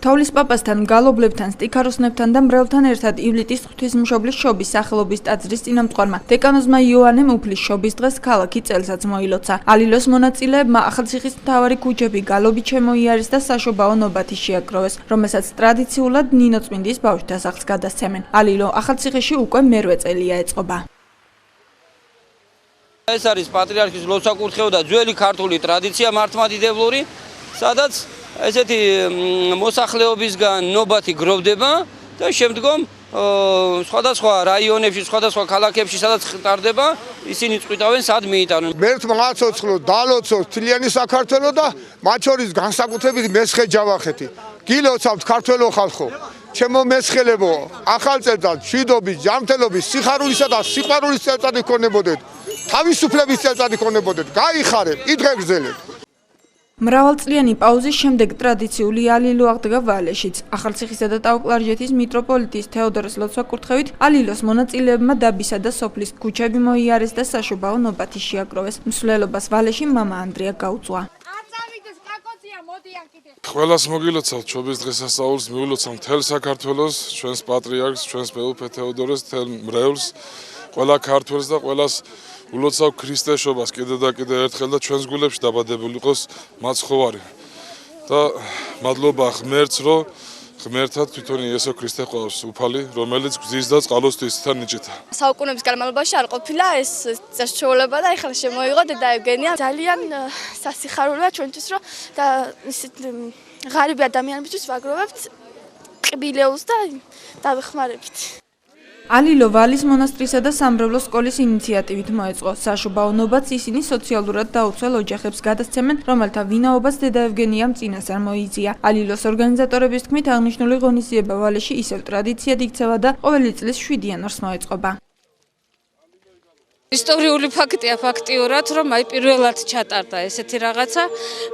თოვლის პაპასთან, გალობლებთან, სტიქაროსნებთან და მრევლთან ერთად ივლიტის ღვთისმშობლის შობის სახელობის ტაძრის წინამძღვარმა დეკანოზმა იოანემ უფლის შობის დღეს ქალაქი წელსაც მოილოცა. ალილოს მონაწილეებმა ახალციხის მთავარი ქუჩები გალობით შემოიარეს და საშობაო ნობათი შეაგროვეს, რომელსაც ტრადიციულად ნინოწმინდის ბავშვთა სახლს გადასცემენ. ალილო ახალციხეში უკვე მერვე წელია ეწყობა. ეს არის პატრიარქის ლოცვა-კურთხევა და ძველი ქართული ტრადიცია მართლმადიდებლური, სადაც ესეთი მოსახლეობისგან ნობათი გროვდება და შემდგომ სხვადასხვა რაიონებში, სხვადასხვა ქალაქებში, სადაც ტარდება, ისინი წყვიტავენ, სად მიიტანონ. მერთმა აცოცხლო, დალოცოთ თლიანი საქართველო და მათ შორის განსაკუთრებით მესხე ჯავახეთი. გილოცავთ ქართველო ხალხო. ჩემო მესხელებო, ახალ წელწადს მშვიდობის, ჯანმრთელობის, სიხარულისა და სიყვარულის წელწადი გქონებოდეთ. თავისუფლების წელწადი გქონებოდეთ. გაიხარეთ, იდღეგრძელეთ. მრავალწლიანი პაუზის შემდეგ ტრადიციული ალილო აღდგა ვალეშიც. ახალციხისა და ტაო-კლარჯეთის მიტროპოლიტის თეოდორეს ლოცვა-კურთხევით ალილოს მონაწილეებმა დაბისა და სოფლის ქუჩები მოიარეს და საშობაო ნობათი შეაგროვეს. მსვლელობას ვალეში მამა ანდრია გაუწვა. ყველას მოგილოცავთ შობის დღესასწაულს, მიულოცავ მთელ საქართველოს, ჩვენს პატრიარქს, ჩვენს მეუფე თეოდორეს, მთელ მრევლს, ყველა ქართველს და ყველას ულოცავ ქრისტეს შობას კიდე და კიდე ერთხელ და ჩვენს გულებში დაბადებული იყოს მაცხოვარი. და მადლობა ღმერთს, რომ ღმერთად თვითონ იესო ქრისტე ყავს უფალი, რომელიც გზის და წყალოს ღვთისთან ნიჭითა. საუკუნეების განმავლობაში არ ყოფილა ეს წესჩვეულება და ეხლა შემოიღო დედა ევგენია. ძალიან სასიხარულოა ჩვენთვის, რომ და ისეთ ღარიბი ადამიანებისთვის ვაგროვებთ ყბილეულს და დავეხმარებით. ალილო ვალის მონასტრისა და სამრევლო სკოლის ინიციატივით მოეწყო. საშობაო ნობათს ისინი სოციალურად დაუცველ ოჯახებს გადასცემენ, რომელთა ვინაობას დედა ევგენიამ წინასწარ მოიწია. ალილოს ორგანიზატორების თქმით, აღნიშნული ღონისძიება ვალეში ისევ ტრადიციად იქცევა და ყოველი წლის 7 იანვარს მოეწყობა. ისტორიული ფაქტია ფაქტიურად, რომ პირველად ჩატარდა ესეთი რაღაცა.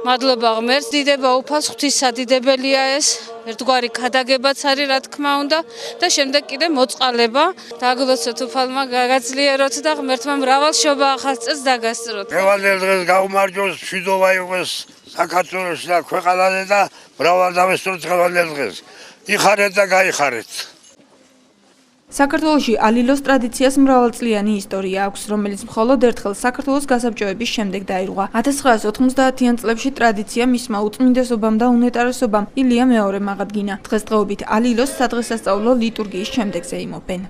მადლობა ღმერთს, დიდება უფალს, ღვთისადიდებელია ეს. ერთგვარი ქადაგებაც არის, რა თქმა უნდა, და შემდეგ კიდე მოწყალება. დაგლოცოთ უფალმა, გაგაძლიეროთ და ღმერთმა მრავალ შობა ახალ წელს დაგასწროთ. ევალელ დღეს გაუმარჯოს, მშვიდობა იყოს საქართველოში და ქვეყანაზე და მრავალ დავესწროთ ევალელ დღეს. იხარეთ და გაიხარეთ. საქართველოში ალილოს ტრადიციას მრავალწლიანი ისტორია აქვს, რომელიც მხოლოდ ერთხელ საქართველოს გასაბჭოების შემდეგ დაირღვა. 1990-იან წლებში ტრადიცია მისმა უწმინდესობამ და უნეტარესობამ ილია მეორემ აღადგინა. დღესდღეობით ალილოს სადღესასწაულო ლიტურგიის შემდეგზე იმობენ.